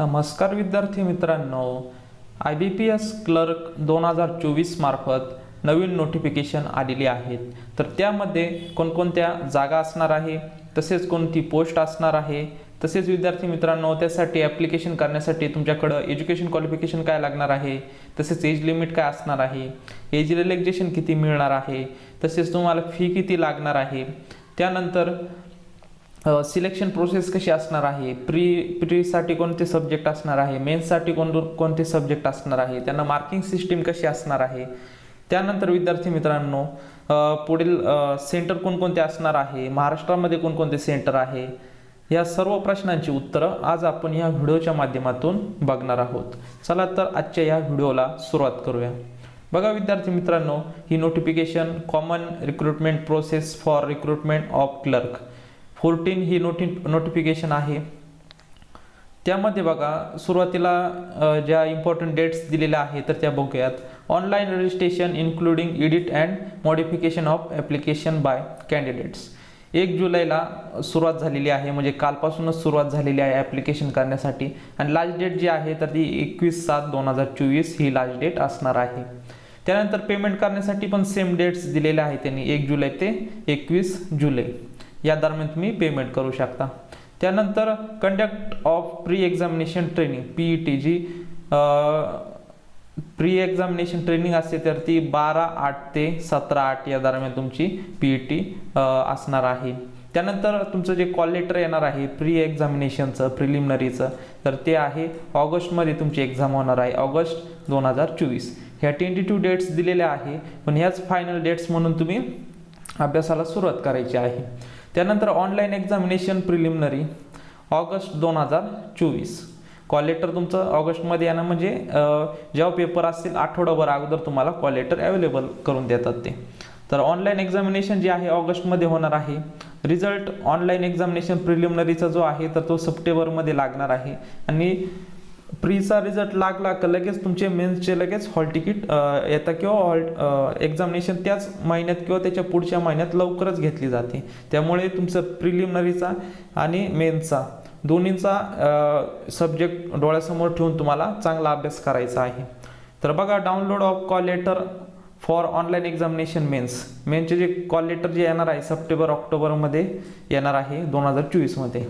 नमस्कार विद्यार्थी मित्रांनो, IBPS क्लर्क 2024 मार्फत नवीन नोटिफिकेशन आलेली आहेत. तर त्यामध्ये कोणकोणत्या जागा असणार आहे, तसेच कोणती पोस्ट असणार आहे, तसेच विद्यार्थी मित्रांनो त्यासाठी ॲप्लिकेशन करण्यासाठी तुमच्याकडे एज्युकेशन क्वालिफिकेशन काय लागणार आहे, तसेच एज लिमिट काय असणार आहे, एज रिलॅक्सेशन किती मिळणार आहे, तसेच तुम्हाला फी किती लागणार आहे, त्यानंतर सिलेक्शन प्रोसेस कशी असणार आहे, प्रीसाठी कोणते सब्जेक्ट असणार आहे, मेन्ससाठी कोणते सब्जेक्ट असणार आहे, त्यांना मार्किंग सिस्टीम कशी असणार आहे, त्यानंतर विद्यार्थी मित्रांनो पुढील सेंटर कोणकोणते असणार आहे, महाराष्ट्रामध्ये कोणकोणते सेंटर आहे, या सर्व प्रश्नांची उत्तरं आज आपण या व्हिडिओच्या माध्यमातून बघणार आहोत. चला तर आजच्या या व्हिडिओला सुरुवात करूया. बघा विद्यार्थी मित्रांनो, ही notification common recruitment process for recruitment of clerk 14 ही नोटिफिकेशन आहे. त्यामध्ये बघा सुरुवातीला ज्या इम्पॉर्टंट डेट्स दिलेल्या आहेत तर त्या बघूयात. Online registration including edit and modification of application by candidates 1 जुलैला सुरुवात झालेली आहे, म्हणजे कालपासूनच सुरुवात झालेली आहे ॲप्लिकेशन करण्यासाठी. आणि लास्ट डेट जी आहे तर ती 21/7/2024 ही लास्ट डेट असणार आहे. त्यानंतर पेमेंट करण्यासाठी पण सेम डेट्स दिलेल्या आहेत त्यांनी, 1 जुलै ते 21 जुलै या दरम्यान तुम्ही पेमेंट करू शकता. त्यानंतर conduct of pre examination training PET जी प्री एक्झामिनेशन ट्रेनिंग असते तर ती 12/8 ते 17/8 या दरम्यान तुमची PET असणार आहे. त्यानंतर तुमचं जे कॉल लेटर येणार आहे प्री एक्झामिनेशनचं प्रिलिमिनरीचं तर ते आहे ऑगस्टमध्ये तुमची एक्झाम होणार आहे, ऑगस्ट 2024. ह्या 22 डेट्स दिलेल्या आहे, पण ह्याच फायनल डेट्स म्हणून तुम्ही अभ्यासाला सुरुवात करायची आहे. त्यानंतर online examination preliminary August 2024. Call letter तुमचं ऑगस्टमध्ये येणं म्हणजे जेव्हा पेपर असतील आठवडाभर अगोदर तुम्हाला कॉल लेटर अवेलेबल करून देतात ते. तर ऑनलाईन एक्झामिनेशन जे आहे ऑगस्टमध्ये होणार आहे. रिझल्ट ऑनलाईन एक्झामिनेशन प्रिलिमिनरीचा जो आहे तर तो सप्टेंबरमध्ये लागणार आहे. आणि प्रीचा रिझल्ट लागला का लगेच तुमचे मेन्सचे लगेच हॉल तिकीट येतं किंवा एक्झामिनेशन त्याच महिन्यात किंवा त्याच्या पुढच्या महिन्यात लवकरच घेतली जाते. त्यामुळे तुमचं प्रिलिमिनरीचा आणि मेन्सचा दोन्हीचा सब्जेक्ट डोळ्यासमोर ठेवून तुम्हाला चांगला अभ्यास करायचा आहे. तर बघा, download of call letter for online examination मेन्सचे जे कॉल लेटर जे येणार आहे सप्टेंबर-ऑक्टोबरमध्ये येणार आहे 2024मध्ये.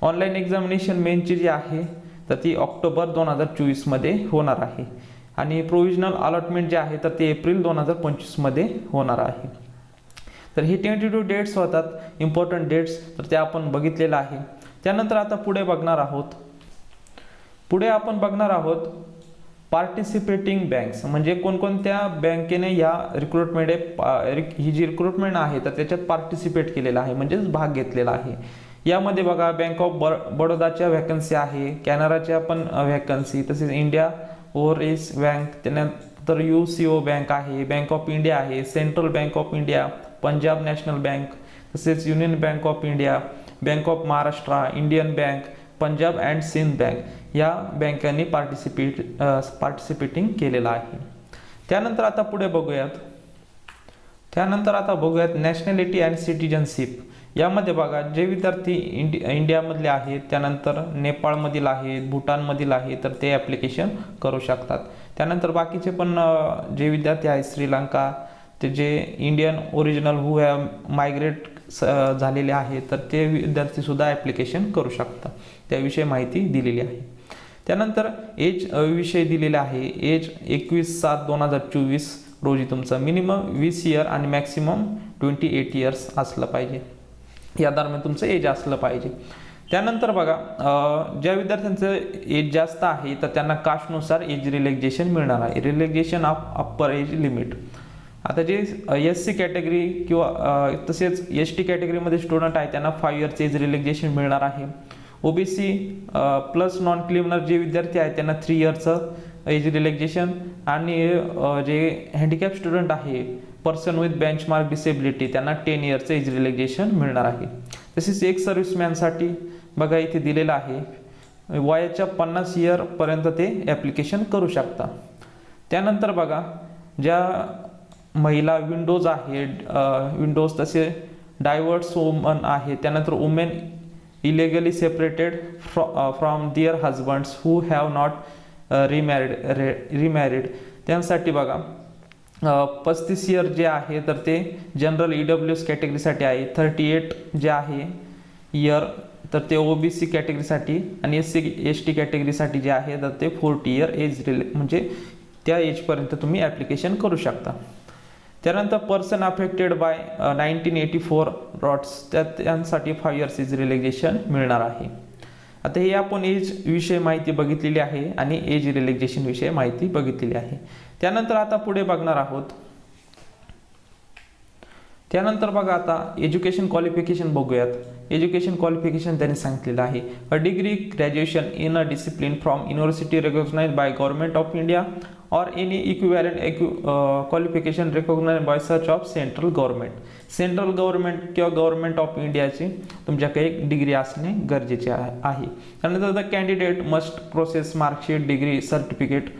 ऑनलाईन एक्झामिनेशन मेन्सची जी आहे तर ती ऑक्टोबर 2024मध्ये होणार आहे. आणि प्रोव्हिजनल अलॉटमेंट जे आहे तर ते एप्रिल 2025मध्ये होणार आहे. तर हे 22 डेट्स होतात इम्पॉर्टंट डेट्स, तर त्या आपण बघितलेलं आहे. त्यानंतर आता पुढे आपण बघणार आहोत पार्टिसिपेटिंग बँक्स, म्हणजे कोणकोणत्या बँकेने या ही जी रिक्रुटमेंट आहे तर त्याच्यात पार्टिसिपेट केलेलं आहे, म्हणजेच भाग घेतलेला आहे. यामध्ये बघा बँक ऑफ बडोदाच्या व्हॅकन्सी आहे, कॅनराच्या पण व्हॅकन्सी, तसेच इंडिया ओव्हरसीज बँक, त्यानंतर UCO बँक आहे, बँक ऑफ इंडिया आहे, Central Bank of India, Punjab National Bank, तसेच Union Bank of India, Bank of Maharashtra, Indian Bank, Punjab and Sind Bank या बँकांनी पार्टिसिपेटिंग केलेलं आहे. त्यानंतर आता बघूयात नॅशनॅलिटी अँड सिटिझनशिप. यामध्ये बघा जे विद्यार्थी इंडियामधले आहेत, त्यानंतर नेपाळमधील आहेत, भूटानमधील आहेत तर ते ॲप्लिकेशन करू शकतात. त्यानंतर बाकीचे पण जे विद्यार्थी आहेत श्रीलंका, ते जे Indian original who have migrate झालेले आहेत तर ते विद्यार्थीसुद्धा ॲप्लिकेशन करू शकतात. त्याविषयी माहिती दिलेली आहे. त्यानंतर एज विषय दिलेला आहे. एज 21/7/2024 रोजी तुमचं मिनिमम 20 इयर आणि मॅक्सिमम 28 इयर्स असलं पाहिजे, या दरम्यान तुमचं एज असलं पाहिजे. त्यानंतर बघा ज्या विद्यार्थ्यांचं एज जास्त आहे तर त्यांना कास्टनुसार एज रिलॅक्सेशन मिळणार आहे, relaxation of upper age limit. आता जे SC कॅटेगरी किंवा तसेच ST कॅटेगरीमध्ये स्टुडंट आहे त्यांना 5 इयर्स एज रिलॅक्सेशन मिळणार आहे. OBC प्लस नॉन क्रिमिनल जे विद्यार्थी आहेत त्यांना 3 इयर्सचं एज रिलॅक्सेशन. आणि जे हँडिकॅप स्टुडंट आहे, पर्सन विथ बेंचमार्क डिसेबिलिटी, त्यांना 10 इयर्सचं एज रिलॅक्सेशन मिळणार आहे. तसेच एक सर्व्हिसमॅनसाठी बघा इथे दिलेलं आहे वयाच्या 50 इयरपर्यंत ते ॲप्लिकेशन करू शकता. त्यानंतर बघा ज्या महिला विंडोज तसे डायव्हर्स वुमन आहे, त्यानंतर women illegally separated from their husbands who have not remarried त्यांसाठी बघा 35 इयर जे आहे तर ते जनरल EWS कॅटेगरीसाठी आहे, 38 जे आहे इयर तर ते OBC कॅटेगरीसाठी आणि SC ST कॅटेगरीसाठी जे आहे तर ते 40 इयर एज म्हणजे त्या एजपर्यंत तुम्ही ॲप्लिकेशन करू शकता. त्यानंतर पर्सन अफेक्टेड बाय 1984 रॉट्स त्यांसाठी 5 इयर्स एज रिलॅक्सेशन मिळणार आहे. आता हे आपण एज विषय माहिती बघितलेली आहे आणि एज रिलॅक्सेशन विषय माहिती बघितलेली आहे. त्यानंतर आता पुढे बघणार आहोत. त्यानंतर बघा आता एज्युकेशन क्वालिफिकेशन बघूयात. एज्युकेशन क्वालिफिकेशन त्यांनी सांगितलेलं आहे a degree graduation in a discipline from university recognised by government of India or any equivalent qualification recognised by such of central government. Central government किंवा गव्हर्नमेंट ऑफ इंडियाची तुमच्याकडे एक degree असणे गरजेचे आहे. त्यानंतर the candidate must process marksheet degree certificate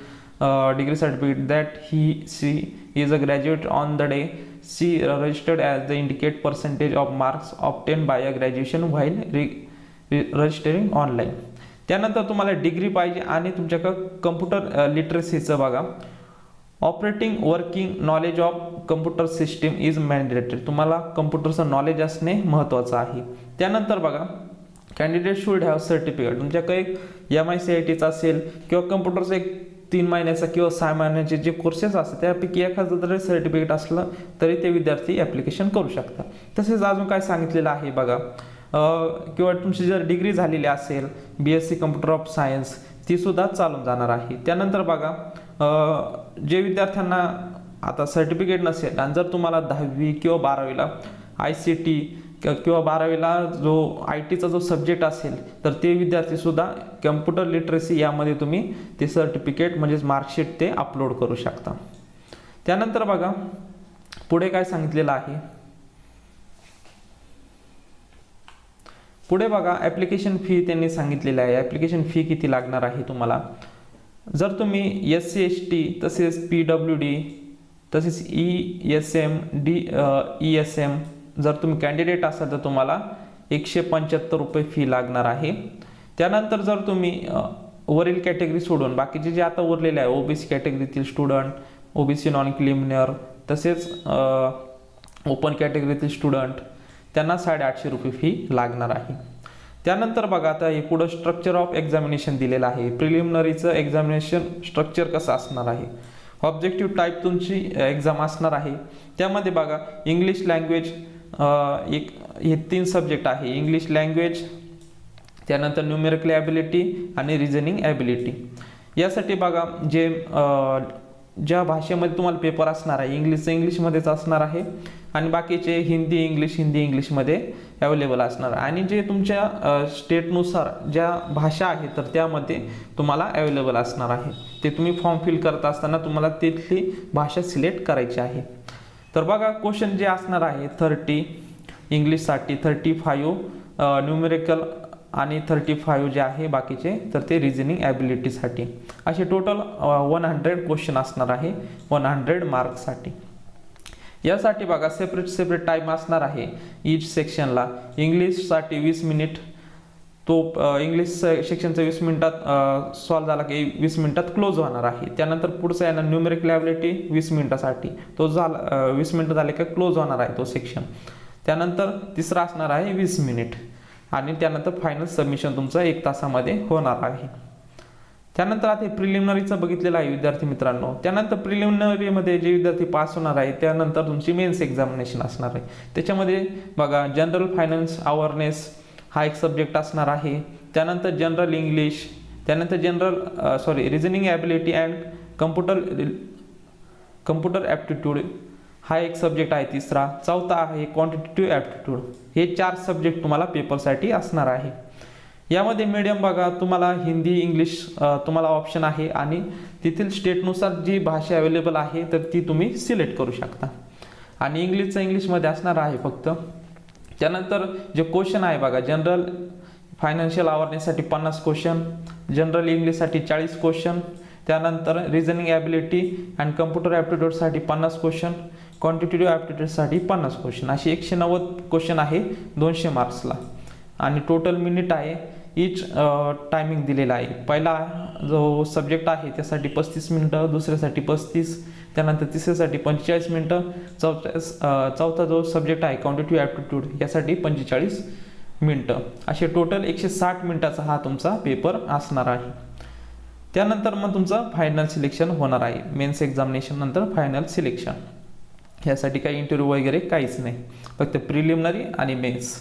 that she is a graduate on the day she registered as the indicate percentage of marks obtained by a graduation while registering online. त्यानंतर तुम्हाला degree पाहिजे आणि तुमच्याकडे computer लिटरसीचं बघा operating working knowledge of computer system is mandatory. तुम्हाला कम्प्युटरचं knowledge असणे महत्त्वाचं आहे. त्यानंतर बघा कॅन्डिडेट शुड हॅव सर्टिफिकेट. तुमच्याकडे MICITचा असेल किंवा कम्प्युटरचं एक 3 महिन्याचा किंवा 6 महिन्याचे जे कोर्सेस असतात त्यापैकी एखादं जरी सर्टिफिकेट असलं तरी ते विद्यार्थी ॲप्लिकेशन करू शकतात. तसेच अजून काय सांगितलेलं आहे बघा किंवा तुमची जर डिग्री झालेली असेल BSc कम्प्युटर ऑफ सायन्स ती सुद्धा चालून जाणार आहे. त्यानंतर बघा जे विद्यार्थ्यांना आता सर्टिफिकेट नसेल आणि जर तुम्हाला 10वी किंवा 12वीला ICT किंवा 12वीला जो IT चा जो सब्जेक्ट असेल तर ते विद्यार्थी सुद्धा कम्प्युटर लिटरसी यामध्ये तुम्ही ते सर्टिफिकेट म्हणजेच मार्कशीट ते अपलोड करू शकता. त्यानंतर बघा पुढे काय सांगितलेलं आहे. पुढे बघा ॲप्लिकेशन फी त्यांनी सांगितलेलं आहे. ॲप्लिकेशन फी किती लागणार आहे तुम्हाला. जर तुम्ही SC ST तसेच PWD तसेच ESM ESM जर तुम्ही कॅन्डिडेट असाल तर तुम्हाला 175 रुपये फी लागणार आहे. त्यानंतर जर तुम्ही वरील कॅटेगरी सोडून बाकीचे जे आता उरलेले आहे OBC कॅटेगरीतील स्टुडंट, OBC नॉन क्रिमिनल तसेच ओपन कॅटेगरीतील स्टुडंट त्यांना 850 रुपये फी लागणार आहे. त्यानंतर बघा आता हे पुढं स्ट्रक्चर ऑफ एक्झामिनेशन दिलेलं आहे. प्रिलिमिनरीचं एक्झामिनेशन स्ट्रक्चर कसं असणार आहे. ऑब्जेक्टिव्ह टाईप तुमची एक्झाम असणार आहे. त्यामध्ये बघा इंग्लिश लँग्वेज हे 3 सब्जेक्ट आहे. इंग्लिश लँग्वेज त्यानंतर न्यूमेरिकल ॲबिलिटी आणि रिझनिंग ॲबिलिटी. यासाठी बघा जे ज्या भाषेमध्ये तुम्हाला पेपर असणार आहे इंग्लिशमध्येच असणार आहे आणि बाकीचे हिंदी इंग्लिशमध्ये अवेलेबल असणार आहे. आणि जे तुमच्या स्टेटनुसार ज्या भाषा आहेत तर त्यामध्ये तुम्हाला अवेलेबल असणार आहे. ते तुम्ही फॉर्म फिल करत असताना तुम्हाला तिथली भाषा सिलेक्ट करायची आहे. तर बघा क्वेश्चन जे असणार आहे 30 इंग्लिशसाठी, 35 न्यूमेरिकल आणि 35 जे आहे बाकीचे तर ते रिझनिंग ॲबिलिटीसाठी. असे टोटल 100 क्वेश्चन असणार आहे 100 मार्क्ससाठी. यासाठी बघा सेपरेट टाईम असणार आहे ईच सेक्शनला. इंग्लिशसाठी 20 मिनिट तो इंग्लिश सेक्शनचा 20 मिनिटात सॉल्व झाला की 20 मिनिटात क्लोज होणार आहे. त्यानंतर पुढचा आहे ना न्यूमेरिकल ॲबिलिटी 20 मिनिटासाठी तो झाला 20 मिनिटं झाले का क्लोज होणार आहे तो सेक्शन. त्यानंतर तिसरा असणार आहे 20 मिनिट आणि त्यानंतर फायनल सबमिशन तुमचं 1 तासामध्ये होणार आहे. त्यानंतर आता प्रिलिमिनरीचं बघितलेलं आहे विद्यार्थी मित्रांनो. त्यानंतर प्रिलिमिनरीमध्ये जे विद्यार्थी पास होणार आहे त्यानंतर तुमची मेन्स एक्झामिनेशन असणार आहे. त्याच्यामध्ये बघा जनरल फायनान्स अवेअरनेस हा एक सब्जेक्ट असणार आहे. त्यानंतर जनरल इंग्लिश, त्यानंतर reasoning ability and computer aptitude हा एक सब्जेक्ट आहे तिसरा. चौथा आहे क्वांटिटेटिव्ह ॲप्टिट्यूड. हे 4 सब्जेक्ट तुम्हाला पेपरसाठी असणार आहे. यामध्ये मीडियम बघा तुम्हाला हिंदी इंग्लिश तुम्हाला ऑप्शन आहे आणि तेथील स्टेटनुसार जी भाषा अवेलेबल आहे तर ती तुम्ही सिलेक्ट करू शकता. आणि इंग्लिशमध्ये असणार आहे फक्त. त्यानंतर जे क्वेश्चन आहे बघा जनरल फायनान्शियल अवेअरनेससाठी 50 क्वेश्चन, जनरल इंग्लिशसाठी 40 क्वेश्चन, त्यानंतर रिझनिंग ॲबिलिटी अँड कम्प्युटर ॲप्टिट्यूडसाठी 50 क्वेश्चन, क्वांटिटेटिव्ह ॲप्टिट्यूडसाठी 50 क्वेश्चन. अशी 190 क्वेश्चन आहे 200 मार्क्सला. आणि टोटल मिनिट आहे इच टायमिंग दिलेला आहे. पहिला जो सब्जेक्ट आहे त्यासाठी 35 मिनटं, दुसऱ्यासाठी 35, त्यानंतर तिसऱ्यासाठी 45 मिनटं, चौथा जो सब्जेक्ट आहे क्वांटिटिव्ह ॲप्टिट्यूड यासाठी 45 मिनटं, असे टोटल 160 मिनटाचा हा तुमचा पेपर असणार आहे. त्यानंतर मग तुमचं फायनल सिलेक्शन होणार आहे. मेन्स एक्झामिनेशन नंतर फायनल सिलेक्शन. ह्यासाठी काही इंटरव्ह्यू वगैरे काहीच नाही, फक्त प्रिलिमिनरी आणि मेन्स.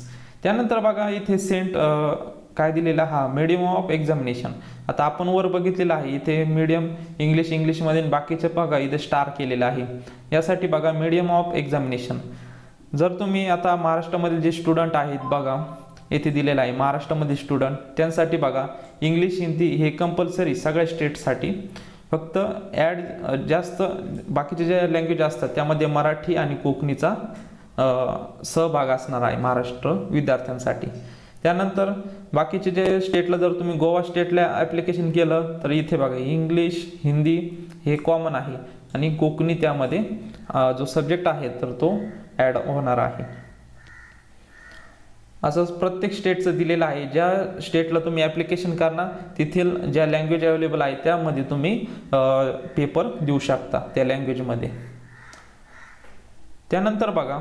त्यानंतर बघा इथे काय दिलेला हा मीडियम ऑफ एक्झामिनेशन. आता आपण वर बघितलेलं आहे इथे मीडियम इंग्लिशमध्ये बाकीचे बघा इथे स्टार केलेलं आहे. यासाठी बघा मीडियम ऑफ एक्झामिनेशन. जर तुम्ही आता महाराष्ट्रामधील जे स्टुडंट आहेत बघा येथे दिलेलं आहे महाराष्ट्रामधील स्टुडंट, त्यांसाठी बघा इंग्लिश हिंदी हे कंपल्सरी सगळ्या स्टेटसाठी. फक्त जास्त बाकीचे जे लँग्वेज असतात त्यामध्ये मराठी आणि कोकणीचा सहभाग असणार आहे महाराष्ट्र विद्यार्थ्यांसाठी. त्यानंतर बाकीचे जे स्टेटला जर तुम्ही गोवा स्टेटला ॲप्लिकेशन केलं तर इथे बघा इंग्लिश हिंदी हे कॉमन आहे आणि कोकणी त्यामध्ये जो सब्जेक्ट आहे तर तो ॲड होणार आहे. असंच प्रत्येक स्टेटचं दिलेलं आहे. ज्या स्टेटला तुम्ही ॲप्लिकेशन करणार तिथील ज्या लँग्वेज अवेलेबल आहे त्यामध्ये तुम्ही पेपर देऊ शकता त्या लँग्वेजमध्ये. त्यानंतर बघा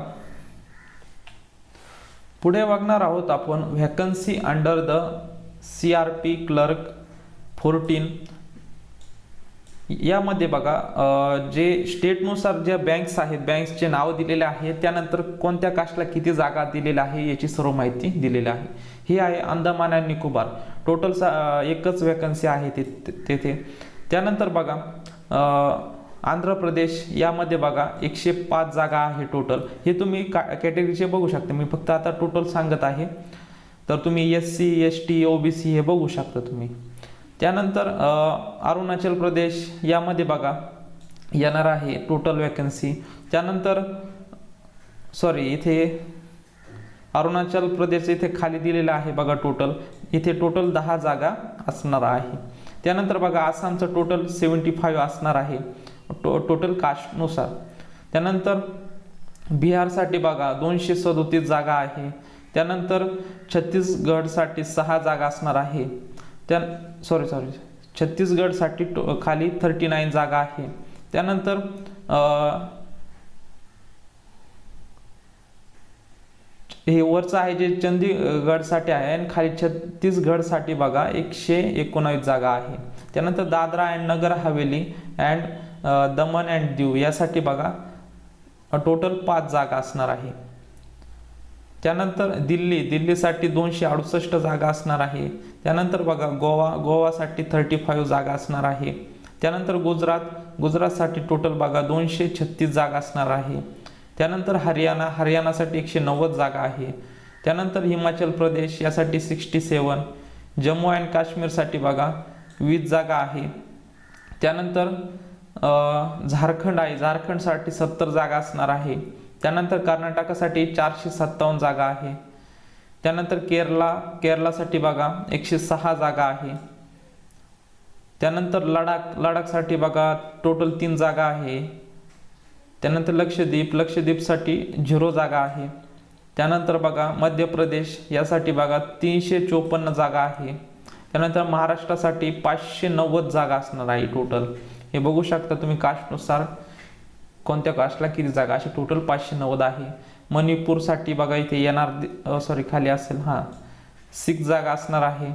पुढे बघणार आहोत आपण vacancy under the CRP clerk 14. यामध्ये बघा जे स्टेटनुसार ज्या बँक्स आहेत बँक्सचे नाव दिलेले आहे, त्यानंतर कोणत्या कास्टला किती जागा दिलेल्या आहे याची सर्व माहिती दिलेली आहे. ही आहे अंदमान आणि निकोबार. टोटल एकच व्हॅकन्सी आहे तेथे. त्यानंतर बघा आंध्र प्रदेश यामध्ये बघा 105 जागा आहे टोटल. हे तुम्ही कॅटेगरीचे बघू शकता, मी फक्त आता टोटल सांगत आहे. तर तुम्ही SC ST OBC हे बघू शकता तुम्ही. त्यानंतर अरुणाचल प्रदेश यामध्ये बघा येणार आहे टोटल वॅकन्सी. त्यानंतर इथे अरुणाचल प्रदेश इथे खाली दिलेला आहे बघा टोटल. इथे टोटल 10 जागा असणार आहे. त्यानंतर बघा आसामचं टोटल 75 असणार आहे टोटल कास्टनुसार. त्यानंतर बिहारसाठी बघा 237 जागा आहे. त्यानंतर छत्तीसगडसाठी 6 जागा असणार आहे. छत्तीसगडसाठी खाली 39 जागा आहे. त्यानंतर हे वरचं आहे जे चंदीगडसाठी आहे आणि खाली छत्तीसगडसाठी बघा 119 जागा आहे. त्यानंतर Dadra and Nagar Haveli and Daman and Diu यासाठी बघा टोटल 5 जागा असणार आहे. त्यानंतर दिल्लीसाठी 268 जागा असणार आहे. त्यानंतर बघा गोवासाठी 35 जागा असणार आहे. त्यानंतर गुजरातसाठी टोटल बघा 236 जागा असणार आहे. त्यानंतर हरियाणासाठी 190 जागा आहे. त्यानंतर हिमाचल प्रदेश यासाठी 67. जम्मू अँड काश्मीरसाठी बघा 20 जागा आहे. त्यानंतर झारखंडसाठी 70 जागा असणार आहे. त्यानंतर कर्नाटकासाठी 457 जागा आहे. त्यानंतर केरलासाठी बघा 106 जागा आहे. त्यानंतर लडाखसाठी बघा टोटल 3 जागा आहे. त्यानंतर लक्षद्वीपसाठी 0 जागा आहे. त्यानंतर बघा मध्य प्रदेश यासाठी बघा 354 जागा आहे. त्यानंतर महाराष्ट्रासाठी 590 जागा असणार आहे टोटल. हे बघू शकता तुम्ही कास्टनुसार कोणत्या कास्टला किती जागा, अशी टोटल 590 आहे. मणिपूरसाठी बघा इथे खाली असेल 6 जागा असणार आहे.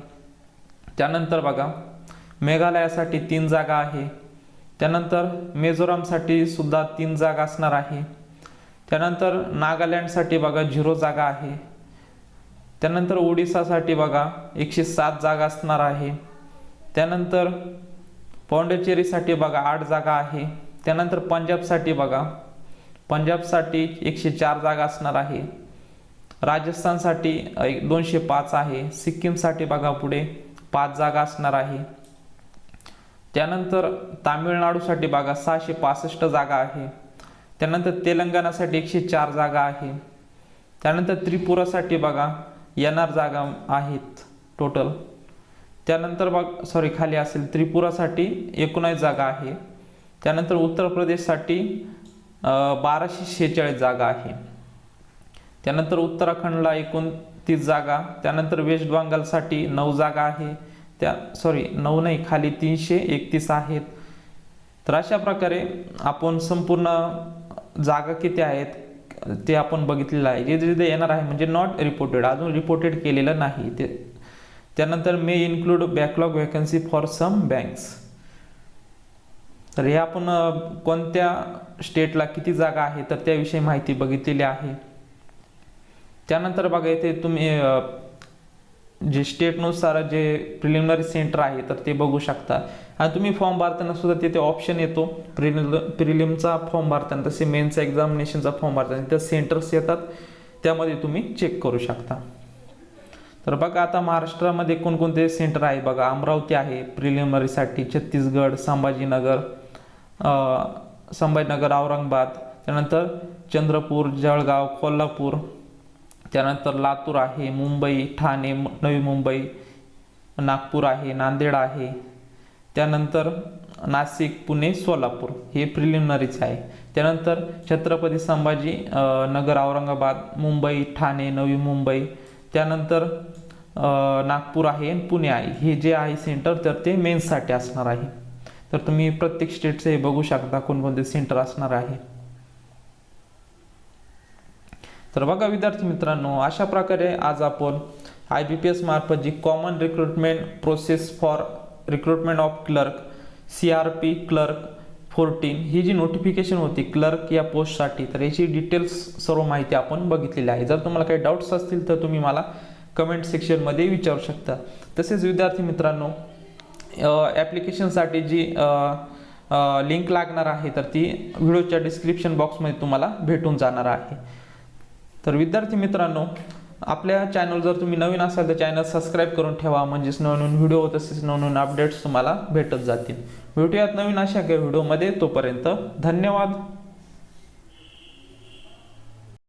त्यानंतर बघा मेघालयासाठी 3 जागा आहे. त्यानंतर मिझोरामसाठी सुद्धा 3 जागा असणार आहे. त्यानंतर नागालँडसाठी बघा 0 जागा आहे. त्यानंतर ओडिसासाठी बघा 107 जागा असणार आहे. त्यानंतर पॉंडिचेरीसाठी बघा 8 जागा आहे. त्यानंतर पंजाबसाठी 104 जागा असणार आहे. राजस्थानसाठी 205 आहे. सिक्कीमसाठी बघा पुढे 5 जागा असणार आहे. त्यानंतर तामिळनाडूसाठी बघा 665 जागा आहे. त्यानंतर तेलंगणासाठी 104 जागा आहे. त्यानंतर त्रिपुरासाठी बघा येणार जागा आहेत टोटल. त्यानंतर खाली असेल त्रिपुरासाठी 19 जागा आहे. त्यानंतर उत्तर प्रदेशसाठी 1246 जागा आहे. त्यानंतर उत्तराखंडला एकूण 30 जागा. त्यानंतर वेस्ट बंगालसाठी 9 जागा आहे. 9 नाही, खाली 331 आहेत. तर अशा प्रकारे आपण संपूर्ण जागा किती आहेत ते आपण बघितलेलं आहे. जे जे येणार आहे म्हणजे नॉट रिपोर्टेड, अजून रिपोर्टेड केलेलं नाही ते. त्यानंतर may include backlog vacancy for some banks. तर हे आपण कोणत्या स्टेटला किती जागा आहे तर त्याविषयी माहिती बघितलेली आहे. त्यानंतर बघा इथे तुम्ही जे स्टेटनुसार जे प्रिलिमिनरी सेंटर आहे तर ते बघू शकता. आणि तुम्ही फॉर्म भरताना सुद्धा तिथे ऑप्शन येतो प्रिलिमचा फॉर्म भरताना, तसे मेन्सचा एक्झामिनेशनचा फॉर्म भरताना तिथे सेंटर्स येतात, त्यामध्ये तुम्ही चेक करू शकता. तर बघा आता महाराष्ट्रामध्ये कोणकोणते सेंटर आहे बघा. अमरावती आहे प्रिलिमिनरीसाठी, छत्तीसगड, संभाजीनगर, औरंगाबाद, त्यानंतर चंद्रपूर, जळगाव, कोल्हापूर, त्यानंतर लातूर आहे, मुंबई, ठाणे, नवी मुंबई, नागपूर आहे, नांदेड आहे, त्यानंतर नाशिक, पुणे, सोलापूर हे प्रिलिमिनरीच आहे. त्यानंतर छत्रपती संभाजी नगर, औरंगाबाद, मुंबई, ठाणे, नवी मुंबई, त्यानंतर नागपूर आहे, पुणे आहे, हे जे आहे सेंटर तर ते मेन्ससाठी असणार आहे. तर तुम्ही प्रत्येक स्टेटचे बघू शकता कोणकोणते सेंटर असणार आहे. तर बघा विद्यार्थी मित्रांनो, अशा प्रकारे आज आपण IBPS मार्फत जी common recruitment process for recruitment of clerk CRP clerk 14 ही जी नोटिफिकेशन होती क्लर्क या पोस्टसाठी, तर याची डिटेल्स सर्व माहिती आपण बघितलेली आहे. जर तुम्हाला काही डाऊट्स असतील तर तुम्ही मला कमेंट सेक्शनमध्ये विचारू शकता. तसेच विद्यार्थी मित्रांनो, ॲप्लिकेशनसाठी जी लिंक लागणार आहे तर ती व्हिडिओच्या डिस्क्रिप्शन बॉक्समध्ये तुम्हाला भेटून जाणार आहे. तर विद्यार्थी मित्रांनो, आपल्या चॅनल जर तुम्ही नवीन असाल तर चॅनल सबस्क्राईब करून ठेवा, म्हणजेच नवनवीन व्हिडिओ तसेच नवनवीन अपडेट्स तुम्हाला भेटत जातील. भेटूयात नवीन अशा काही व्हिडिओमध्ये. तोपर्यंत धन्यवाद.